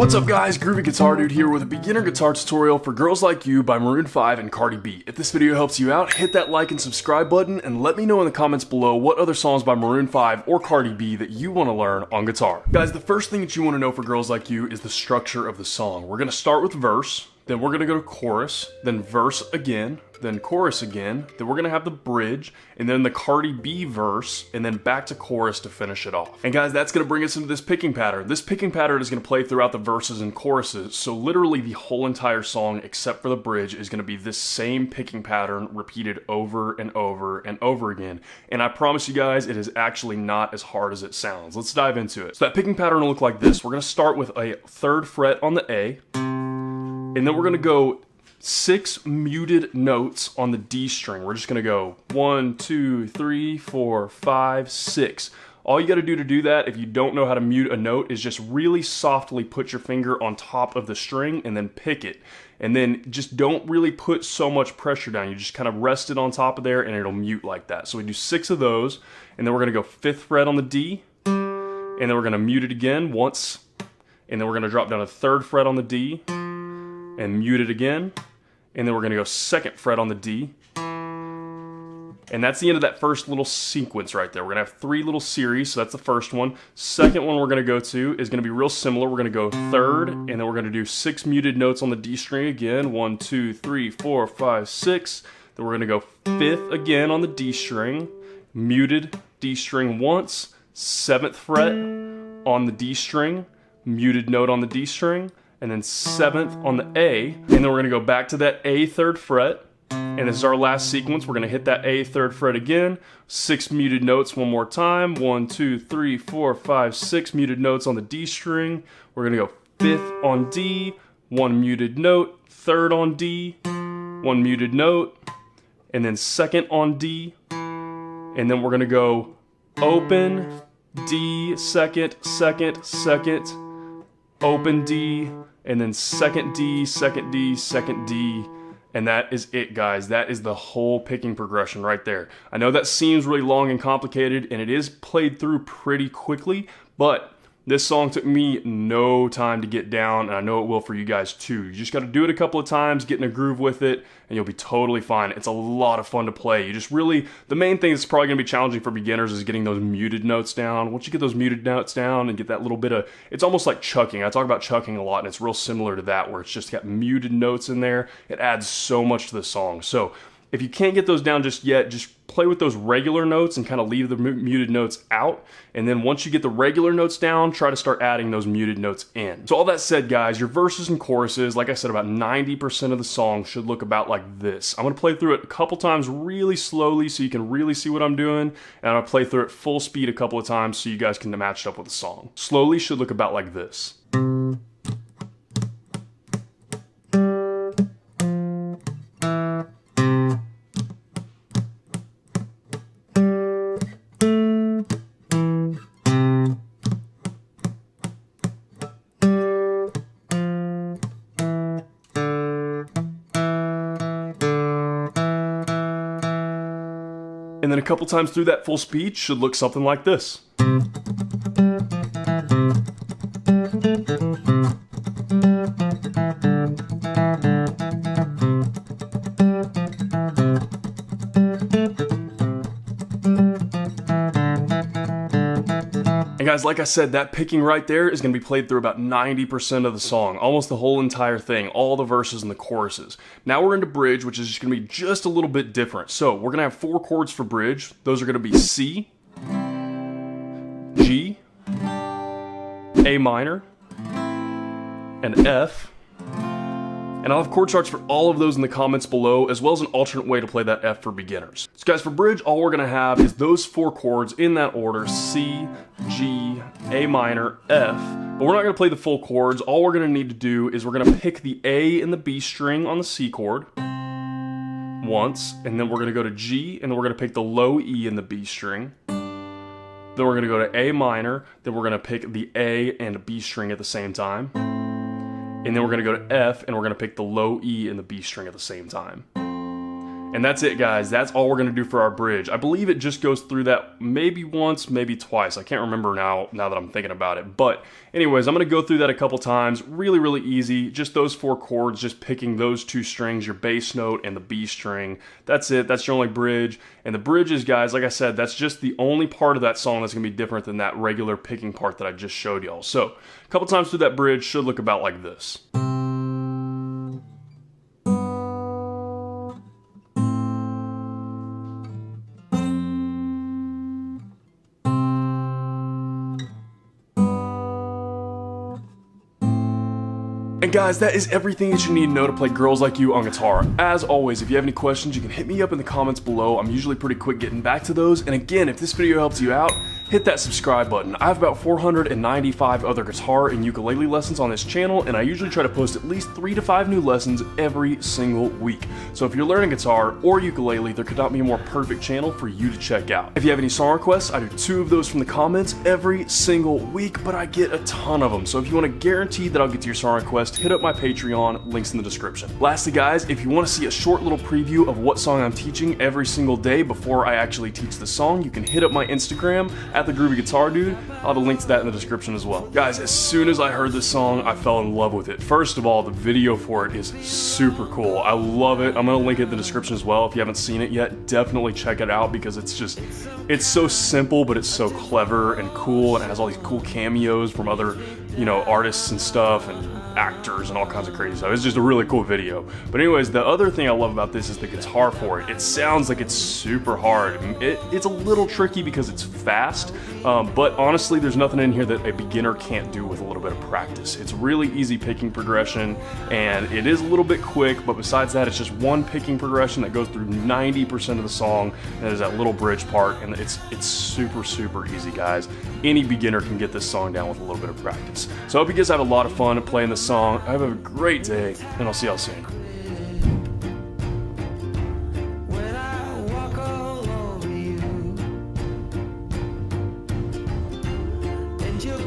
What's up guys, Groovy Guitar Dude here with a beginner guitar tutorial for Girls Like You by Maroon 5 and Cardi B. If this video helps you out, hit that like and subscribe button and let me know in the comments below what other songs by Maroon 5 or Cardi B that you want to learn on guitar. Guys, the first thing that you want to know for Girls Like You is the structure of the song. We're going to start with verse, then we're going to go to chorus, then verse again, then chorus again, then we're going to have the bridge, and then the Cardi B verse, and then back to chorus to finish it off. And guys, that's going to bring us into this picking pattern. This picking pattern is going to play throughout the verses and choruses, so literally the whole entire song, except for the bridge, is going to be this same picking pattern repeated over and over and over again. And I promise you guys, it is actually not as hard as it sounds. Let's dive into it. So that picking pattern will look like this. We're going to start with a 3rd fret on the A, and then we're going to go 6 muted notes on the D string. We're just going to go 1, 2, 3, 4, 5, 6. All you got to do that, if you don't know how to mute a note, is just really softly put your finger on top of the string and then pick it. And then just don't really put so much pressure down. You just kind of rest it on top of there and it'll mute like that. So we do 6 of those, and then we're going to go 5th fret on the D, and then we're going to mute it again once, and then we're going to drop down a 3rd fret on the D and mute it again, and then we're going to go 2nd fret on the D, and that's the end of that first little sequence right there. We're going to have 3 little series, so that's the first one. Second one we're going to go to is going to be real similar. We're going to go 3rd, and then we're going to do 6 muted notes on the D string again, 1, 2, 3, 4, 5, 6. Then we're going to go 5th again on the D string, muted D string once, 7th fret on the D string, muted note on the D string, and then 7th on the A, and then we're going to go back to that A 3rd fret, and this is our last sequence. We're going to hit that A 3rd fret again, 6 muted notes one more time, 1, 2, 3, 4, 5, 6 muted notes on the D string. We're going to go 5th on D, 1 muted note, 3rd on D, 1 muted note, and then 2nd on D, and then we're going to go open, D, 2nd, 2nd, 2nd, open D, and then 2nd D, 2nd D, 2nd D, and that is it, guys. That is the whole picking progression right there. I know that seems really long and complicated, and it is played through pretty quickly, but this song took me no time to get down, and I know it will for you guys too. You just got to do it a couple of times, get in a groove with it, and you'll be totally fine. It's a lot of fun to play. You just really, the main thing that's probably going to be challenging for beginners is getting those muted notes down. Once you get those muted notes down and get that little bit of, it's almost like chucking. I talk about chucking a lot, and it's real similar to that, where it's just got muted notes in there. It adds so much to the song. So if you can't get those down just yet, just play with those regular notes and kind of leave the muted notes out. And then once you get the regular notes down, try to start adding those muted notes in. So all that said, guys, your verses and choruses, like I said, about 90% of the song should look about like this. I'm going to play through it a couple times really slowly so you can really see what I'm doing. And I'll play through it full speed a couple of times so you guys can match it up with the song. Slowly should look about like this. And then a couple times through that full speed should look something like this. And guys, like I said, that picking right there is going to be played through about 90% of the song, almost the whole entire thing, all the verses and the choruses. Now we're into bridge, which is just going to be just a little bit different. So we're going to have 4 chords for bridge. Those are going to be C, G, A minor, and F. And I'll have chord charts for all of those in the comments below, as well as an alternate way to play that F for beginners. So guys, for bridge, all we're going to have is those 4 chords in that order, C, G, A minor, F. But we're not going to play the full chords. All we're going to need to do is we're going to pick the A and the B string on the C chord once, and then we're going to go to G, and then we're going to pick the low E in the B string. Then we're going to go to A minor, then we're going to pick the A and B string at the same time. And then we're going to go to F, and we're going to pick the low E and the B string at the same time. And that's it, guys. That's all we're gonna do for our bridge. I believe it just goes through that maybe once, maybe twice. I can't remember now that I'm thinking about it. But anyways, I'm gonna go through that a couple times. Really, really easy. Just those 4 chords, just picking those 2 strings, your bass note and the B string. That's it. That's your only bridge. And the bridges, guys, like I said, that's just the only part of that song that's gonna be different than that regular picking part that I just showed y'all. So a couple times through that bridge should look about like this. And guys, that is everything that you need to know to play Girls Like You on guitar. As always, if you have any questions, you can hit me up in the comments below. I'm usually pretty quick getting back to those. And again, if this video helps you out, hit that subscribe button. I have about 495 other guitar and ukulele lessons on this channel, and I usually try to post at least 3 to 5 new lessons every single week. So if you're learning guitar or ukulele, there could not be a more perfect channel for you to check out. If you have any song requests, I do 2 of those from the comments every single week, but I get a ton of them. So if you want to guarantee that I'll get to your song request, hit up my Patreon, links in the description. Lastly, guys, if you want to see a short little preview of what song I'm teaching every single day before I actually teach the song, you can hit up my Instagram at the Groovy Guitar Dude. I'll have a link to that in the description as well. Guys, as soon as I heard this song, I fell in love with it. First of all, the video for it is super cool. I love it. I'm gonna link it in the description as well. If you haven't seen it yet, definitely check it out because it's so simple, but it's so clever and cool, and it has all these cool cameos from other, artists and stuff, and actors and all kinds of crazy stuff. It's just a really cool video. But anyways, the other thing I love about this is the guitar for it. It sounds like it's super hard. It's a little tricky because it's fast, but honestly, there's nothing in here that a beginner can't do with a little bit of practice. It's really easy picking progression, and it is a little bit quick, but besides that, it's just one picking progression that goes through 90% of the song, and there's that little bridge part, and it's super, super easy, guys. Any beginner can get this song down with a little bit of practice. So I hope you guys have a lot of fun playing this song. Have a great day, and I'll see y'all soon. And you